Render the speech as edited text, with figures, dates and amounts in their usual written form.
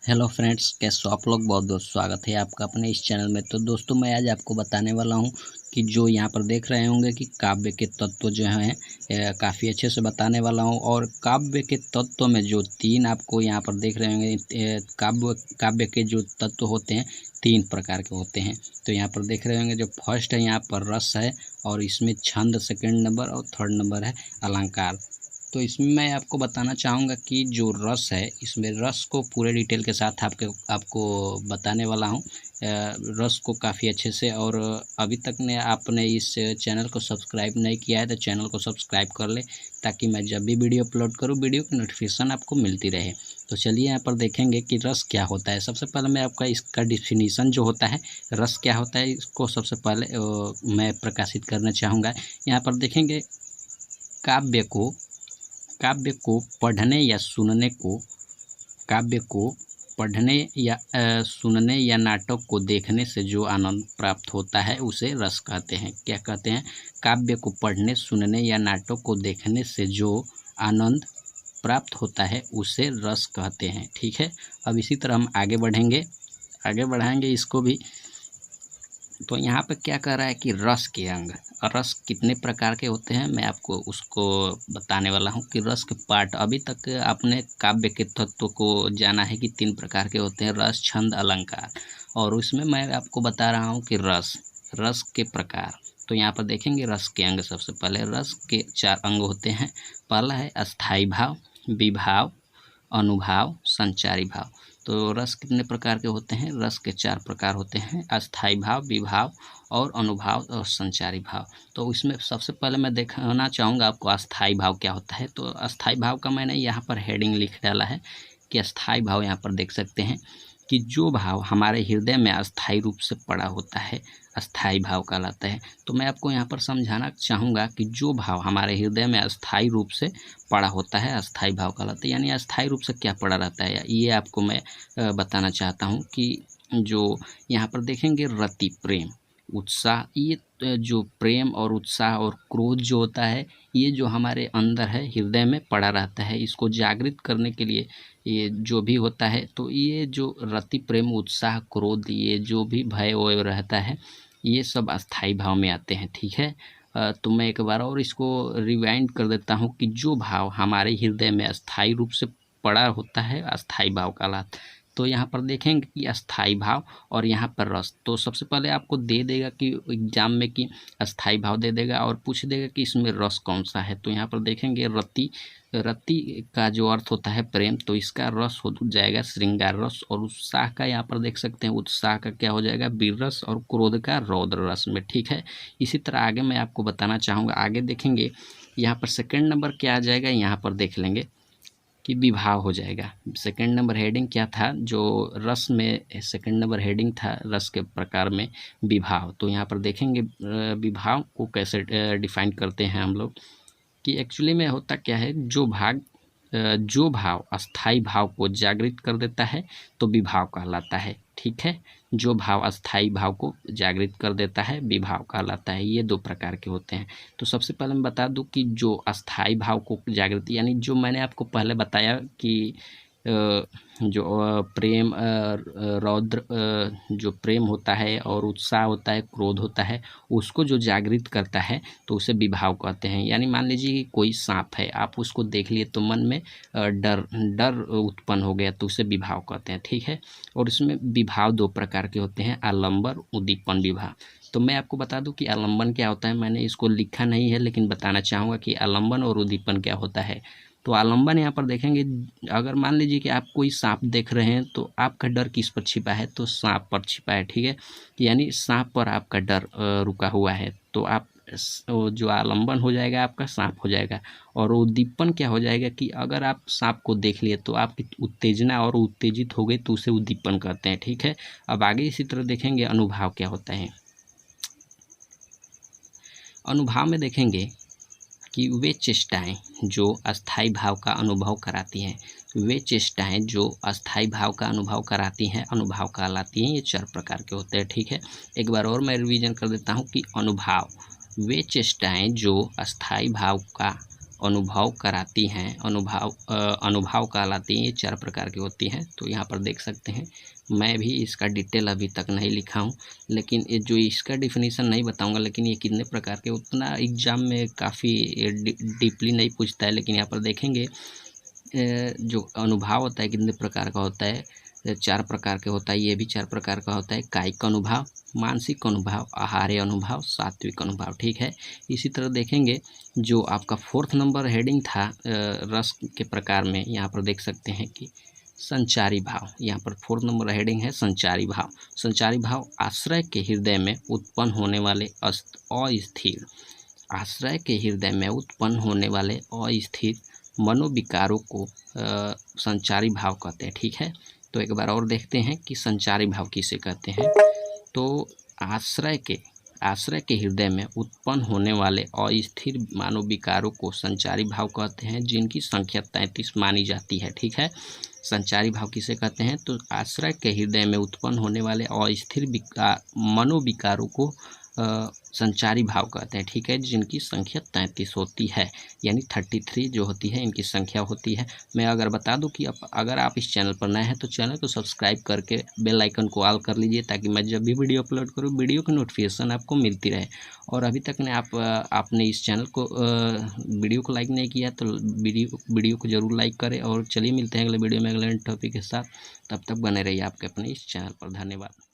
Hello friends, कैसे हो आप लोग। बहुत बहुत स्वागत है आपका अपने इस चैनल में। तो दोस्तों, मैं आज आपको बताने वाला हूं कि जो यहाँ पर देख रहे होंगे कि काव्य के तत्व जो हैं काफ़ी अच्छे से बताने वाला हूं। और काव्य के तत्व में जो तीन आपको यहाँ पर देख रहे होंगे, काव्य के जो तत्व होते हैं तीन प्रकार के होते हैं। तो यहाँ पर देख रहे होंगे जो फर्स्ट है यहाँ पर रस है, और इसमें छंद सेकंड नंबर और थर्ड नंबर है अलंकार। तो इसमें मैं आपको बताना चाहूँगा कि जो रस है, इसमें रस को पूरे डिटेल के साथ आपको बताने वाला हूँ। रस को काफ़ी अच्छे से। और अभी तक ने आपने इस चैनल को सब्सक्राइब नहीं किया है तो चैनल को सब्सक्राइब कर ले, ताकि मैं जब भी वीडियो अपलोड करूँ वीडियो की नोटिफिकेशन आपको मिलती रहे। तो चलिए यहाँ पर देखेंगे कि रस क्या होता है। सबसे पहले मैं आपका इसका डिफिनीसन जो होता है, रस क्या होता है, इसको सबसे पहले मैं प्रकाशित करना चाहूँगा। यहाँ पर देखेंगे काव्य को काव्य को पढ़ने या सुनने को काव्य को पढ़ने या सुनने या नाटक को देखने से जो आनंद प्राप्त होता है उसे रस कहते हैं। क्या कहते हैं? काव्य को पढ़ने, सुनने या नाटक को देखने से जो आनंद प्राप्त होता है उसे रस कहते हैं। ठीक है। अब इसी तरह हम आगे बढ़ाएंगे इसको भी। तो यहाँ पे क्या कह रहा है कि रस के अंग, रस कितने प्रकार के होते हैं मैं आपको उसको बताने वाला हूँ कि रस के पार्ट। अभी तक आपने काव्य के तत्व को जाना है कि तीन प्रकार के होते हैं, रस, छंद, अलंकार। और उसमें मैं आपको बता रहा हूँ कि रस के प्रकार। तो यहाँ पर देखेंगे रस के अंग। सबसे पहले रस के चार अंग होते हैं। पहला है अस्थाई भाव, विभाव, अनुभाव, संचारी भाव। तो रस कितने प्रकार के होते हैं? रस के चार प्रकार होते हैं, अस्थाई भाव, विभाव और अनुभाव और संचारी भाव। तो इसमें सबसे पहले मैं दिखाना चाहूँगा आपको अस्थाई भाव क्या होता है। तो अस्थाई भाव का मैंने यहाँ पर हेडिंग लिख डाला है कि अस्थाई भाव। यहाँ पर देख सकते हैं कि जो भाव हमारे हृदय में अस्थाई रूप से पड़ा होता है अस्थाई भाव कहलाता है। तो मैं आपको यहाँ पर समझाना चाहूँगा कि जो भाव हमारे हृदय में अस्थाई रूप से पड़ा होता है अस्थाई भाव कहलाता है। यानी अस्थाई रूप से क्या पड़ा रहता है, ये आपको मैं बताना चाहता हूँ कि जो यहाँ पर देखेंगे रति, प्रेम, उत्साह, ये जो प्रेम और उत्साह और क्रोध जो होता है, ये जो हमारे अंदर है हृदय में पड़ा रहता है। इसको जागृत करने के लिए ये जो भी होता है, तो ये जो रति, प्रेम, उत्साह, क्रोध, ये जो भी भय वय रहता है, ये सब अस्थाई भाव में आते हैं। ठीक है। तो मैं एक बार और इसको रिवाइंड कर देता हूँ कि जो भाव हमारे हृदय में अस्थाई रूप से पड़ा होता है अस्थाई भाव कहलाता है। तो यहाँ पर देखेंगे कि अस्थाई भाव और यहाँ पर रस। तो सबसे पहले आपको दे देगा कि एग्जाम में कि अस्थाई भाव दे देगा और पूछ देगा कि इसमें रस कौन सा है। तो यहाँ पर देखेंगे रति, रति का जो अर्थ होता है प्रेम, तो इसका रस हो जाएगा श्रृंगार रस। और उत्साह का यहाँ पर देख सकते हैं, उत्साह का क्या हो जाएगा वीर रस। और क्रोध का रौद्र रस में। ठीक है। इसी तरह आगे मैं आपको बताना चाहूँगा। आगे देखेंगे यहाँ पर सेकंड नंबर क्या आ जाएगा, यहाँ पर देख लेंगे कि विभाव हो जाएगा। सेकंड नंबर हेडिंग क्या था, जो रस में सेकंड नंबर हेडिंग था रस के प्रकार में विभाव। तो यहाँ पर देखेंगे विभाव को कैसे डिफाइन करते हैं हम लोग कि एक्चुअली में होता क्या है, जो भाव अस्थाई भाव को जागृत कर देता है तो विभाव कहलाता है। ठीक है। जो भाव अस्थाई भाव को जागृत कर देता है विभाव कहलाता है। ये दो प्रकार के होते हैं। तो सबसे पहले मैं बता दूं कि जो अस्थाई भाव को जागृत, यानी जो मैंने आपको पहले बताया कि जो प्रेम, रौद्र, जो प्रेम होता है और उत्साह होता है, क्रोध होता है, उसको जो जागृत करता है तो उसे विभाव कहते हैं। यानी मान लीजिए कि कोई सांप है, आप उसको देख लिए तो मन में डर उत्पन्न हो गया, तो उसे विभाव कहते हैं। ठीक है। और इसमें विभाव दो प्रकार के होते हैं, आलंबन, उद्दीपन विभाव। तो मैं आपको बता दूं कि आलंबन क्या होता है। मैंने इसको लिखा नहीं है लेकिन बताना चाहूँगा कि आलंबन और उद्दीपन क्या होता है। तो आलंबन यहाँ पर देखेंगे, अगर मान लीजिए कि आप कोई सांप देख रहे हैं तो आपका डर किस पर छिपा है, तो सांप पर छिपा है। ठीक है। यानी सांप पर आपका डर रुका हुआ है, तो आप जो आलंबन हो जाएगा आपका सांप हो जाएगा। और उद्दीपन क्या हो जाएगा कि अगर आप सांप को देख लिए तो आपकी उत्तेजना और उत्तेजित हो गई तो उसे उद्दीपन कहते हैं। ठीक है। अब आगे इसी तरह देखेंगे अनुभाव क्या होता है। अनुभाव में देखेंगे कि वे चेष्टाएं जो अस्थाई भाव का अनुभव कराती हैं, वे चेष्टाएं जो अस्थाई भाव का अनुभव कराती हैं अनुभाव कहलाती हैं। ये चार प्रकार के होते हैं। ठीक है। एक बार और मैं रिवीजन कर देता हूँ कि अनुभाव, वे चेष्टाएं जो अस्थाई भाव का अनुभव कराती हैं, अनुभाव कहलाती हैं। ये 4 प्रकार की होती हैं। तो यहाँ पर देख सकते हैं, मैं भी इसका डिटेल अभी तक नहीं लिखा हूँ, लेकिन ये जो इसका डिफिनीशन नहीं बताऊँगा, लेकिन ये कितने प्रकार के उतना एग्ज़ाम में काफ़ी डीपली नहीं पूछता है। लेकिन यहाँ पर देखेंगे जो अनुभाव होता है कितने प्रकार का होता है, 4 प्रकार के होता है। ये भी 4 प्रकार का होता है, कायिक अनुभाव, मानसिक अनुभाव, आहार्य अनुभाव, सात्विक अनुभाव, ठीक है। इसी तरह देखेंगे जो आपका 4th नंबर हेडिंग था रस के प्रकार में, यहाँ पर देख सकते हैं कि संचारी भाव। यहाँ पर 4th नंबर हेडिंग है संचारी भाव। संचारी भाव आश्रय के हृदय में उत्पन्न होने वाले अस्थिर, आश्रय के हृदय में उत्पन्न होने वाले अस्थिर मनोविकारों को संचारी भाव कहते हैं, ठीक है। तो एक बार और देखते हैं कि संचारी भाव किसे कहते हैं। तो आश्रय के हृदय में उत्पन्न होने वाले अस्थिर मनोविकारों को संचारी भाव कहते हैं, जिनकी संख्या 33 मानी जाती है, ठीक है। संचारी भाव किसे कहते हैं, तो आश्रय के हृदय में उत्पन्न होने वाले अस्थिर मनोविकारों को संचारी भाव कहते हैं, ठीक है, जिनकी संख्या 33 होती है, यानी 33 जो होती है इनकी संख्या होती है। मैं अगर बता दूं कि अगर आप इस चैनल पर नए हैं तो चैनल को सब्सक्राइब करके बेल आइकन को ऑल कर लीजिए, ताकि मैं जब भी वीडियो अपलोड करूं वीडियो की नोटिफिकेशन आपको मिलती रहे। और अभी तक ने आपने इस चैनल को वीडियो को लाइक नहीं किया तो वीडियो को ज़रूर लाइक करें। और चलिए मिलते हैं अगले वीडियो में अगले टॉपिक के साथ। तब तक बने रहिए आपके अपने इस चैनल पर। धन्यवाद।